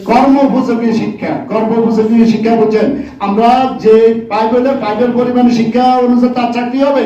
কর্মোপযোগী শিক্ষা, কর্মোপযোগী শিক্ষা বলছেন আমরা যে পাইবের পরিমাণে শিক্ষা অনুযায়ী তার চাকরি হবে,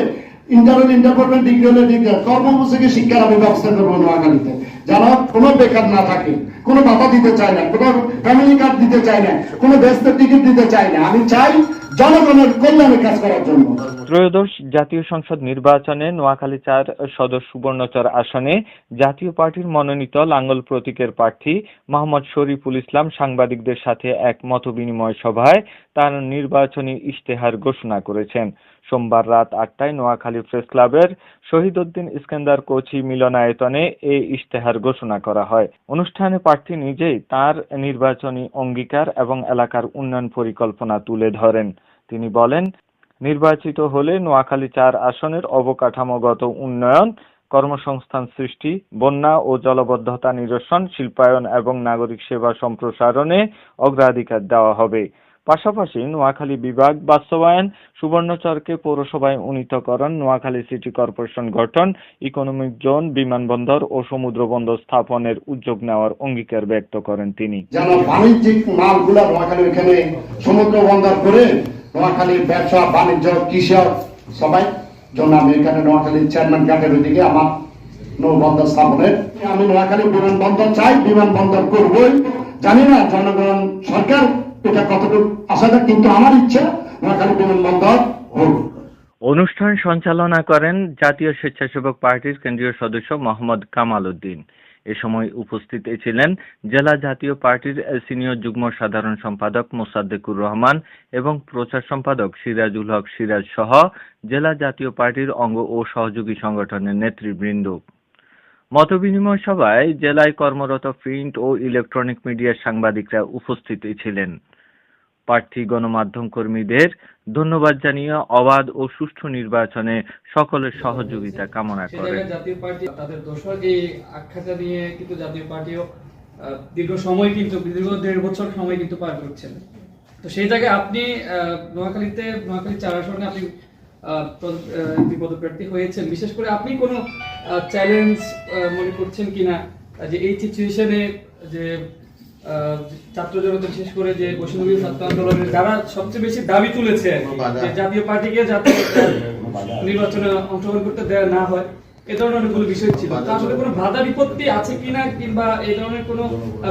ইন্টার পড়বেন, ডিগ্রি হলে ডিগ্রি। কর্মোপযোগী শিক্ষার আমি ব্যবস্থা করবো নোয়াখালীতে, যেন কোনো বেকার না থাকে, কোনো ভাতা দিতে চায় না, কোনো ফ্যামিলি কার্ড দিতে চায় না, কোনো ব্যস্ত টিকিট দিতে চায় না। আমি চাই জনগণের কল্যাণে কাজ করার জন্য। ত্রয়োদশ জাতীয় সংসদ নির্বাচনে নোয়াখালী ৪ সদর সুবর্ণচর আসনে জাতীয় পার্টির মনোনীত লাঙ্গল প্রতীকের প্রার্থী মোহাম্মদ শরীফুল ইসলাম সাংবাদিকদের সাথে এক মতবিনিময় সভায় তার নির্বাচনী ইশতেহার ঘোষণা করেছেন। সোমবার রাত ৮টায় নোয়াখালী প্রেস ক্লাবের শহীদউদ্দিন ইস্কান্দার কোচি মিলনায়তনে এই ইশতেহার ঘোষণা করা হয়। অনুষ্ঠানে প্রার্থী নিজেই তার নির্বাচনী অঙ্গীকার এবং এলাকার উন্নয়ন পরিকল্পনা তুলে ধরেন। তিনি বলেন, নির্বাচিত হলে নোয়াখালী ৪ আসনের অবকাঠামোগত উন্নয়ন, কর্মসংস্থান সৃষ্টি, বন্যা ও জলাবদ্ধতা নিরসন, শিল্পায়ন এবং নাগরিক সেবা সম্প্রসারণে অগ্রাধিকার দেওয়া হবে। পাশাপাশি নোয়াখালী বিভাগ বাস্তবায়ন, সুবর্ণচরকে পৌরসভায় উন্নীতকরণ, নোয়াখালী সিটি কর্পোরেশন গঠন, ইকোনমিক জোন, বিমানবন্দর ও সমুদ্র বন্দর স্থাপনের উদ্যোগ নেওয়ার অঙ্গীকার ব্যক্ত করেন তিনি। যেন বাণিজ্যিক মালগুলা নোয়াখালীর এখানে সমুদ্র বন্দর করে নোয়াখালীর ব্যবসা বাণিজ্য কৃষক সবাই জন্য আমি এখানে নোয়াখালীর চেয়ারম্যান ঘাটের ওইদিকে আমার নৌবন্দর স্থাপনের আমি নোয়াখালী বিমানবন্দর চাই, বিমানবন্দর করবই। জানি না জনগণ সরকার এটা কতটুকু আশাটা, কিন্তু আমার ইচ্ছা নোয়াখালী বিমানবন্দর হোক। অনুষ্ঠান সঞ্চালনা করেন জাতীয় স্বেচ্ছাসেবক পার্টির কেন্দ্রীয় সদস্য মোহাম্মদ কামাল উদ্দিন। এ সময় উপস্থিত ছিলেন জেলা জাতীয় পার্টির সিনিয়র যুগ্ম সাধারণ সম্পাদক মোসাদ্দেকুর রহমান এবং প্রচার সম্পাদক সিরাজুল হক সিরাজ সহ জেলা জাতীয় পার্টির অঙ্গ ও সহযোগী সংগঠনের নেতৃবৃন্দ। মতবিনিময় সভায় জেলায় কর্মরত প্রিন্ট ও ইলেকট্রনিক মিডিয়ার সাংবাদিকরা উপস্থিত ছিলেন। প্রার্থী গণমাধ্যম কর্মীদের ধন্যবাদ জানিয়ে অবাধ ও সুষ্ঠু নির্বাচনে সকলের সহযোগিতা কামনা করেন। জাতীয় পার্টি তাদের দোষর এই আখ্যাটা নিয়ে কিন্তু জাতীয় পার্টিও দীর্ঘ ১.৫ বছর সময় কিন্তু পার করছেন। তো সেই জায়গায় আপনি নোয়াখালী ৪ আসনে আপনি পদপ্রার্থী হয়েছেন, বিশেষ করে আপনি কোনো চ্যালেঞ্জ মনে করছেন কিনা যে এই সিচুয়েশনে যে ছাত্র জনতা বিশেষ করে যে বৈষ্ণবী ছাত্র আন্দোলনের যারা সবচেয়ে বেশি দাবি তুলেছে যে জাতীয় পার্টিকে যাতে নির্বাচনে অংশগ্রহণ করতে দেওয়া না হয়, এ ধরনের অনেকগুলো বিষয় ছিল। আসলে কোনো বাধা বিপত্তি আছে কিনা কিংবা এই ধরনের কোনো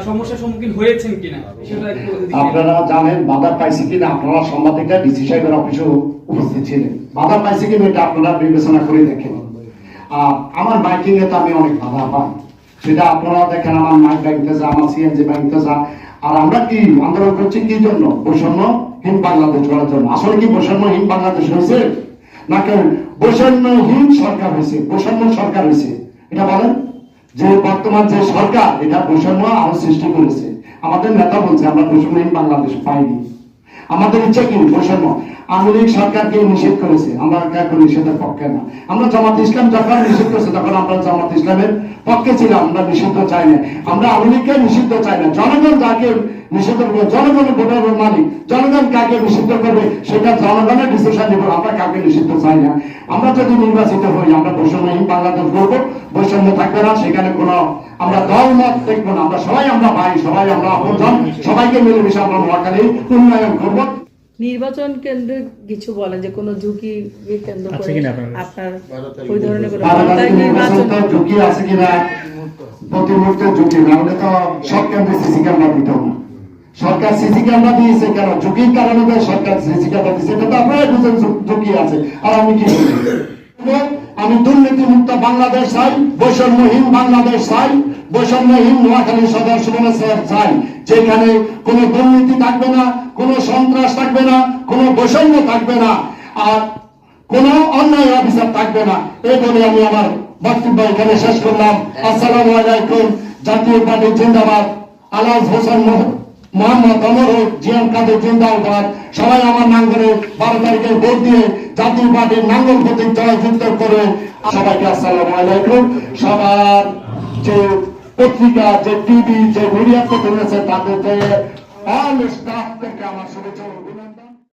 সমস্যার সম্মুখীন হয়েছেন কিনা সেটা একটু আপনারা জানেন। বাধা পাইছি কিনা আপনারা সাংবাদিকরা ডিসি সাহেবের অফিসে উপস্থিত ছিলেন, বাধা পাইছি কিনা এটা আপনারা বিবেচনা করে দেখেন। আমার মাইকিং এ তো আমি অনেক বাধা পাই, সেটা আপনারা দেখেন। আমার মাইক ব্যাংকে যা, আমার সিএনজি ব্যাংকে যা। আর আমরা কি আন্দোলন করছি কি জন্য? বৈষম্যহীন বাংলাদেশ করার জন্য। আসলে কি বৈষম্যহীন বাংলাদেশ হয়েছে নাকি বৈষম্যহীন সরকার হয়েছে, বৈষম্য সরকার হয়েছে? এটা বলেন যে বর্তমান যে সরকার এটা বৈষম্য আরো সৃষ্টি করেছে। আমাদের নেতা বলছে আমরা বৈষম্যহীন বাংলাদেশ পাইনি। আমাদের ইচ্ছা কি? বৈষম্য। আওয়ামী লীগ সরকারকে নিষেধ করেছে, আমরা এখন নিষেধের পক্ষে না। আমরা জামাত ইসলাম যখন নিষেধ করেছে তখন আমরা জামাত ইসলামের পক্ষে ছিলাম, আমরা নিষিদ্ধ চাই না। আমরা আওয়ামী লীগকে নিষিদ্ধ চাই না। জনগণ যাকে নিষিদ্ধ করবে, জনগণের ভোটের মালিক, জনগণ কাকে নিষিদ্ধ করবে সেটা জনগণের ডিসিশন নিব। আমরা কাকে নিষিদ্ধ চাই না। আমরা যদি নির্বাচিত হই আমরা বৈষম্যহীন বাংলাদেশ করবো, বৈষম্য থাকবে না, সেখানে কোনো আমরা দল মত দেখবো না। আমরা সবাই আমরা ভাই, সবাই আমরা আপনজন, সবাইকে মিলেমিশে আমরা নোয়াখালী উন্নয়ন করবো। নির্বাচন কেন্দ্রে কিছু বলেন যে কোনো ঝুঁকি কেন্দ্র করে আপনার ওই ধরনের কোনো ঝুঁকি আছে কিনা? প্রতি মুহূর্তে ঝুঁকি না হলে তো সব কেন্দ্রে সিসি ক্যামেরা দিত না। সরকার সিসি ক্যামেরা দিয়েছে কেন? ঝুঁকির কারণে সরকার সিসি ক্যামেরা দিয়েছে, এটা তো আপনারা বুঝেন ঝুঁকি আছে। আর আমি কি আমি দুর্নীতি মুক্ত বাংলাদেশ চাই, বৈষম্যহীন বাংলাদেশ চাই, বৈষম্যহীন নোয়াখালী সদর সুবর্ণচর চাই, যেখানে কোনো দুর্নীতি থাকবে না, কোনো সন্ত্রাস থাকবে না, কোনো বৈষম্য থাকবে না, আর কোনো অন্যায় অফিসার থাকবে না। এই বলে আমি আমার বক্তব্য এখানে শেষ করলাম। আসসালামু আলাইকুম। জাতীয় পার্টি জিন্দাবাদ। আলাজ হোসেন মোহাম্মদ অমর জিয়ান কাদের জিন্দাবাদ। সবাই আমার নাঙ্গলে 12 তারিখে ভোট দিয়ে জাতীয় পার্টির নাঙ্গল প্রতীক জয়যুক্ত করে সবাইকে আসসালামু আলাইকুম। সবার যে পত্রিকা, যে টিভি, যে মিডিয়া প্রতিনিধি তাদের অল স্টাফ থেকে আমার শুভেচ্ছা।